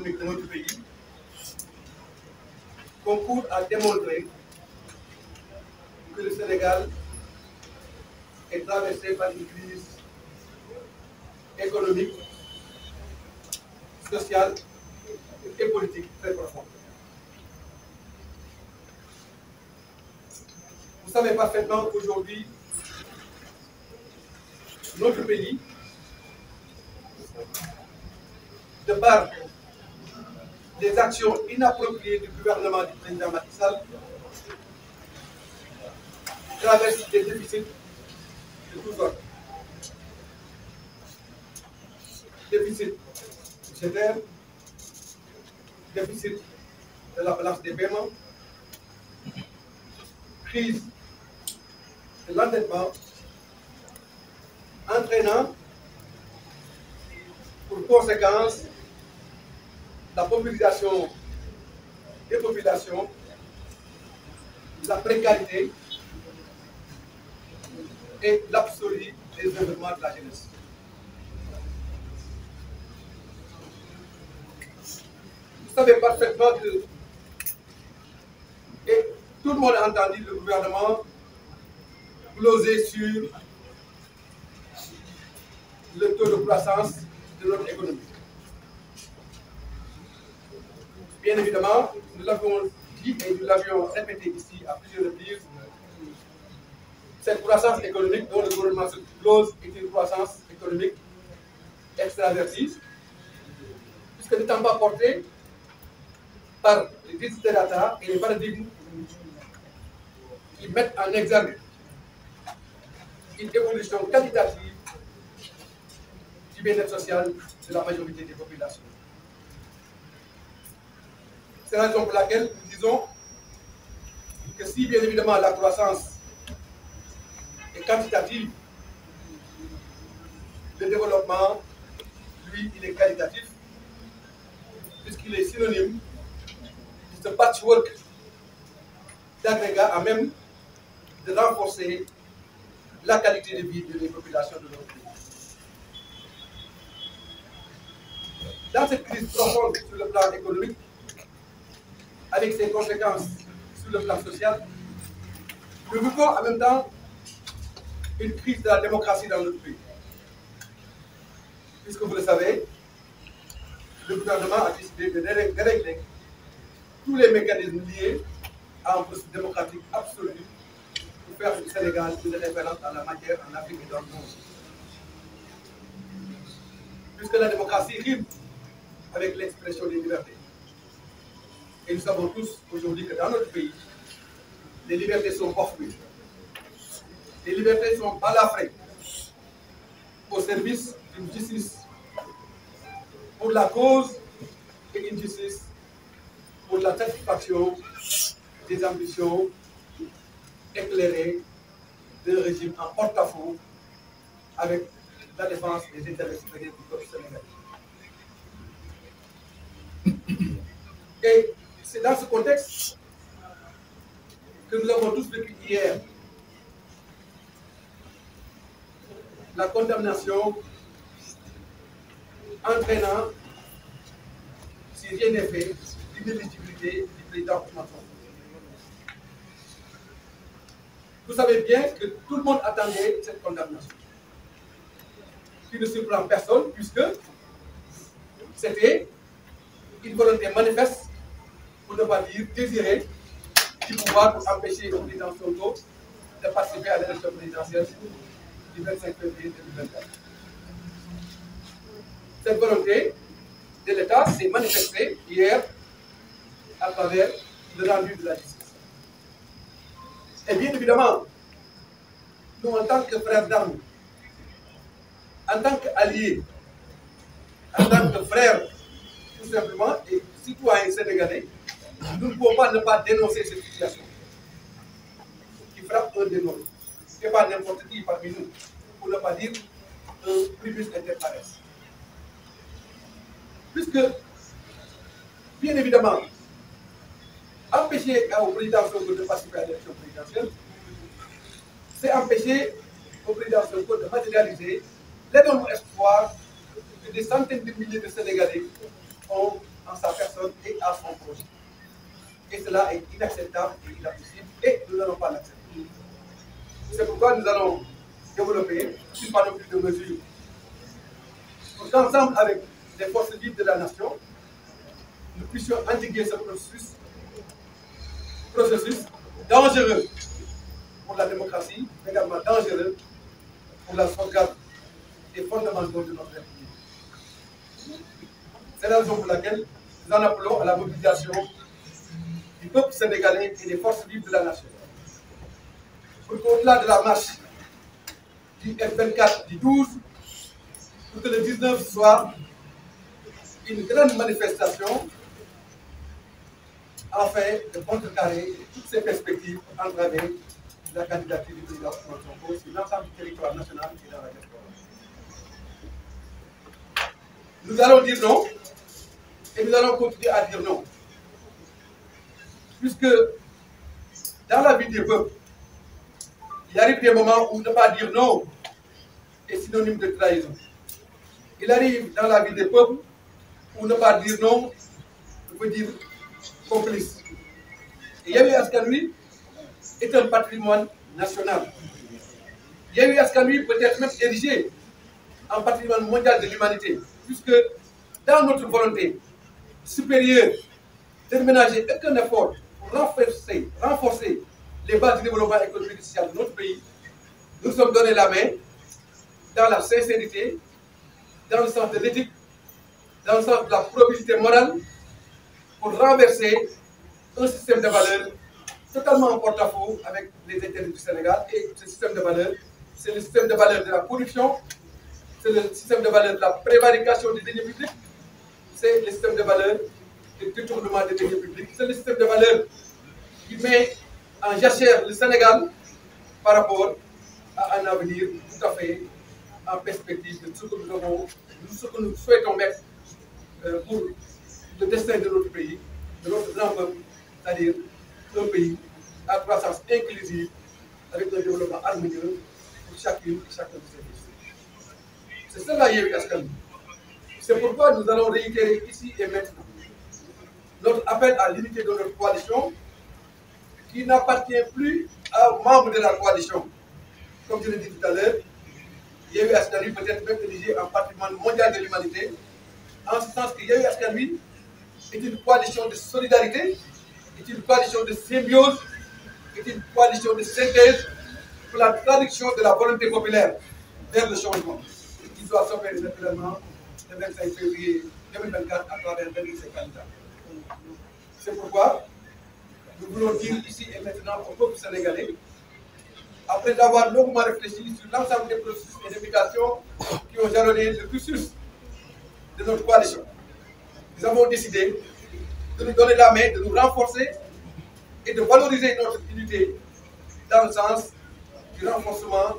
économique de notre pays concourt à démontrer que le Sénégal est traversé par une crise économique, sociale et politique très profonde. Vous savez parfaitement qu'aujourd'hui, notre pays, de par des actions inappropriées du gouvernement du président Macky Sall, traverse des déficits de tous ordres. Déficit budgétaire, déficit de la balance des paiements, crise de l'endettement, entraînant pour conséquence la mobilisation des populations, la précarité et l'absolu des événements de la jeunesse. Vous savez parfaitement que, et tout le monde a entendu le gouvernement gloser sur le taux de croissance de notre économie. Bien évidemment, nous l'avons dit et nous l'avions répété ici à plusieurs reprises, cette croissance économique dont le gouvernement se glose est une croissance économique extravertie, puisque n'étant pas portée par les desiderata et les paradigmes qui mettent en exergue une évolution qualitative du bien-être social de la majorité des populations. C'est la raison pour laquelle nous disons que si bien évidemment la croissance est quantitative, le développement, lui, il est qualitatif, puisqu'il est synonyme de ce patchwork d'agrégats à même de renforcer la qualité de vie des populations de notre pays. Dans cette crise profonde sur le plan économique, avec ses conséquences sur le plan social, nous vivons en même temps une crise de la démocratie dans notre pays. Puisque vous le savez, le gouvernement a décidé de dérégler tous les mécanismes liés à un processus démocratique absolu pour faire du Sénégal une référence en la matière en Afrique et dans le monde. Puisque la démocratie rime avec l'expression des libertés. Et nous savons tous aujourd'hui que dans notre pays, les libertés sont bafouées. Les libertés sont balafrées au service d'une justice pour la cause et une justice pour la satisfaction des ambitions éclairées d'un régime en porte-à-faux avec la défense des intérêts supérieurs du peuple sénégalais. Et c'est dans ce contexte que nous avons tous vécu hier la condamnation entraînant, si rien n'est fait, l'inéligibilité du président Ousmane Sonko. Vous savez bien que tout le monde attendait cette condamnation, qui ne surprend personne, puisque c'était une volonté manifeste, pour ne pas dire désirée, du pouvoir pour empêcher le président Sonko de participer à l'élection présidentielle du 25 février 2024. Cette volonté de l'État s'est manifestée hier à travers le rendu de la justice. Et bien évidemment, nous en tant que frères d'armes, en tant qu'alliés, en tant que frères, tout simplement, et citoyens sénégalais, nous ne pouvons pas ne pas dénoncer cette situation qui frappe un des nôtres. Ce n'est pas n'importe qui parmi nous, pour ne pas dire un primus inter pares. Puisque, bien évidemment, empêcher au président Sonko de participer à l'élection présidentielle, c'est empêcher au président Sonko de matérialiser l'énorme espoir que des centaines de milliers de Sénégalais ont en sa personne et à son projet. Et cela est inacceptable et inadmissible et nous n'allons pas l'accepter. C'est pourquoi nous allons développer une panoplie de mesures pour qu'ensemble avec les forces vives de la nation, nous puissions endiguer ce processus dangereux pour la démocratie, mais également dangereux pour la sauvegarde des fondamentaux de notre République. C'est la raison pour laquelle nous en appelons à la mobilisation du peuple sénégalais et des forces vives de la nation. Pour qu'au-delà de la marche du F24 du 12, pour que le 19 soit une grande manifestation afin de contrecarrer toutes ces perspectives entravées de la candidature du président Ousmane Sonko sur l'ensemble du territoire national et dans la diaspora. Nous allons dire non et nous allons continuer à dire non. Puisque dans la vie des peuples, il arrive des moments où ne pas dire non est synonyme de trahison. Il arrive dans la vie des peuples où ne pas dire non veut dire complice. Et Yewwi Askan Wi est un patrimoine national. Yewwi Askan Wi peut être même érigé en patrimoine mondial de l'humanité, puisque dans notre volonté supérieure de ne ménager aucun effort pour renforcer les bases du développement économique et social de notre pays, nous nous sommes donné la main dans la sincérité, dans le sens de l'éthique, dans le sens de la probité morale, pour renverser un système de valeurs totalement en porte-à-faux avec les intérêts du Sénégal. Et ce système de valeurs, c'est le système de valeurs de la corruption, c'est le système de valeurs de la prévarication des deniers publics, c'est le système de valeurs du détournement des deniers publics, c'est le système de valeurs qui met en jachère le Sénégal par rapport à un avenir tout à fait en perspective de ce que nous souhaitons mettre pour le destin de notre pays, de notre grand peuple, c'est-à-dire un pays à croissance inclusive avec un développement harmonieux pour chacune et chacun de ses fils. C'est cela Yewwi Askan Wi. C'est pourquoi nous allons réitérer ici et maintenant notre appel à l'unité de notre coalition qui n'appartient plus aux membres de la coalition. Comme je l'ai dit tout à l'heure, Yewwi Askan Wi peut être même érigé en patrimoine mondial de l'humanité, en ce sens que Yewwi Askan Wi est une coalition de solidarité, est une coalition de symbiose, est une coalition de synthèse pour la traduction de la volonté populaire vers le changement qui doit s'opérer naturellement le 25 février 2024 à travers l'un de ses candidats. C'est pourquoi nous voulons dire ici et maintenant au peuple sénégalais, après avoir longuement réfléchi sur l'ensemble des processus et d'implications qui ont jalonné le cursus de notre coalition, nous avons décidé de nous donner la main, de nous renforcer et de valoriser notre unité dans le sens du renforcement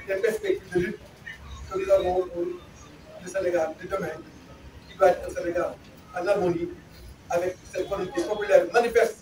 des perspectives de lutte que nous avons pour le Sénégal de demain, qui doit être un Sénégal en harmonie avec cette volonté populaire manifeste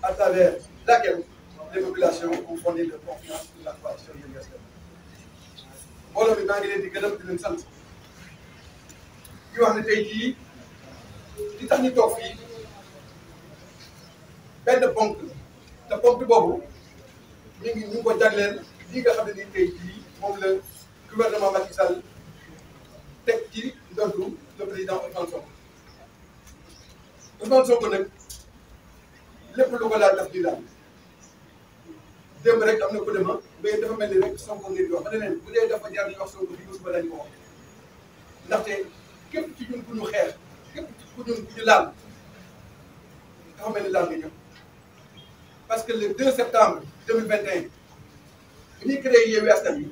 à travers laquelle les populations ont fondé leur confiance sur la coalition Yewwi Askan Wi. mbooloo mi maa ngi leen di gërëm di leen sant di wax ne tey jii li tax ñu toog fii benn ponk te ponk boobu ñu ngi ko jagleel lii nga xam ne nii tey jii moom la gouvernement Macky Sall teg ci ndoddu le président Ousmane Sonko. Ousmane Sonko nag lépp lu ko laal daf di laal démb rek am na ko dema mais dafa mel ni rek Sonko ngeen di wax ma ne leen bu dee dafa jar ñu wax Sonko fii suba dañu ko wax ndaxte képp ci ñun ku ñu xeex képp ku ñu laal dafa mel ni laal nga ñëw parce que le 2 septembre 2021 bi ñuy créé Yewwi Askan Wi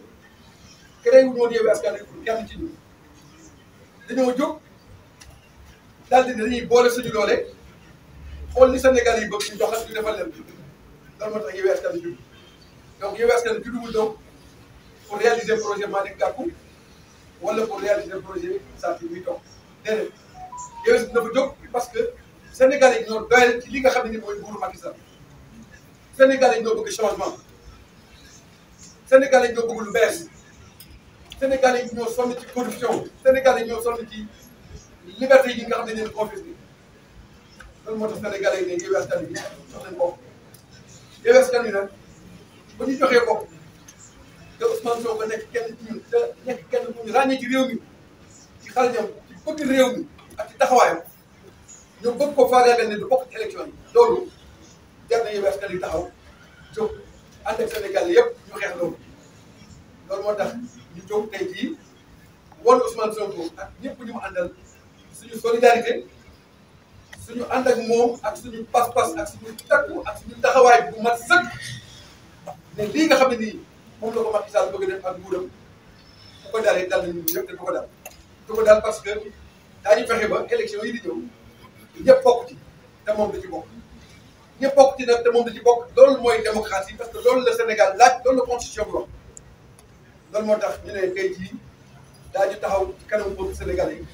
créé wu ñu woon Yewwi Askan Wi pour kenn ci ñun dañoo jóg daal di dañuy boole suñu doole xool li Sénégal yi bëgg ñu doxal ñu defal leen loolu moo tax Yewwi Askan Wi jug donc Yewwi Askan Wi judduwul donc pour réaliser projet Malick Gakou wala pour réaliser projet Sadio muy toog déedéet Yewwi Askan Wi dafa jóg parce que Sénégal yi ñoo doyal ci li nga xam ne ni mooy nguuru Macky Sall Sénégal yi ñoo bëgg changement Sénégal yi ñoo bëgg lu bees Sénégal yi ñoo sonn ci corruption Sénégal yi ñoo sonn ci liberté yi nga xam ne dañu leen confisqué loolu moo tax Sénégalais yi ne Yewwi Askan Wi jox leen bopp Yewwi Askan Wi nag ba ñu joxee bopp te Ousmane Sonko nekk kenn ci ñun te nekk kenn ku ñu ràññee ci réew mi ci xarañam ci bëgg réew mi ak ci taxawaayam ñu bëgg ko faagaagal ne du bokk ci élection yi loolu jar na Yewwi Askan Wi taxaw jóg ànd ak Sénégal yëpp ñu xeex loolu moo tax ñu jóg tey jii woon Ousmane Sonko ak ñëpp ñu mu àndal suñu solidarité suñu ànd ak moom ak suñu pas-pas ak suñu takku ak suñu taxawaay bu mat sëkk ne lii nga xam ne nii moom la ko Macky Sall bëgg def ak nguuram bu ko dalee dal nañu ñëpp te du ko dal. du ko dal parce que daañu fexe ba élection yi di ñëw ñëpp bokk ci te moom da ci bokk ñëpp bokk ci nag te moom da ci bokk loolu mooy démocratie parce que loolu la Sénégal laaj loolu la constitution bi wax loolu moo tax ñu ne tey jii daañu taxaw ci kanamu boobu Sénégal yi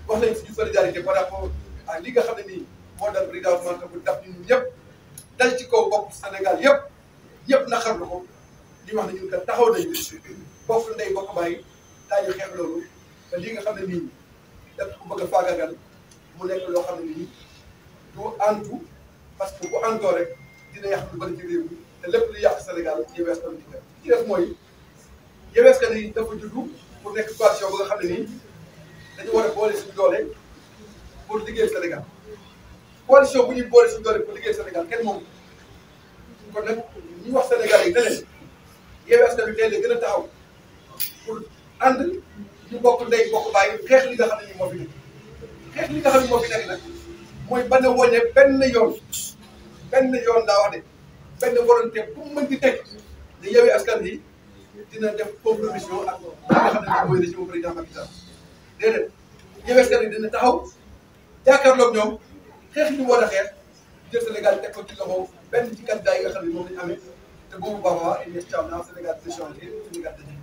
wax nañ suñu solidarité par rapport à li nga xam ne nii moo dal président Ousmane Sonko daf ñun ñëpp dal ci kaw bopp Sénégal yëpp naqarlu ko li wax ne ñun kat taxaw nañu bokk ndey bokk bàyyi daañu xeex loolu te li nga xam ne nii daf ko bëgg a faagaagal mu nekk loo xam ne nii du antu parce que bu antoo rek dina yàq lu bëri ci réew mi te lépp lu yàq Sénégal Yewwi Askan Wi ci def mooy Yewwi Askan Wi dafa juddu pour nekk coalition ba nga xam ne nii dañu war a boole suñu doole pour liggéeyal Sénégal coalition bu ñuy boole suñu doole pour liggéeyal Sénégal kenn moom kon nag ñu wax Sénégal yi ne leen Yewwi Askan Wi tey la gën a taxaw pour ànd ñu bokk ndey bokk bàyyi xeex li nga xam ne nii moo fi nekk xeex li nga xam ne moo fi nekk nag mooy bañ a wone benn yoon daa wax de benn volonté bu mu mën di teg ne Yewwi Askan Wi dina def compromission ak li nga xam ne nii mooy régime président Macky Sall déedéet Yewwi Askan Wi dina taxaw jàkkaarloog ñoom xeex li mu war a xeex jël Sénégal teg ko ci loxo benn ci candidat yi nga xam ne moom lañu amee te boobu baax a wax incha allah Sénégal dina changé Sénégal dina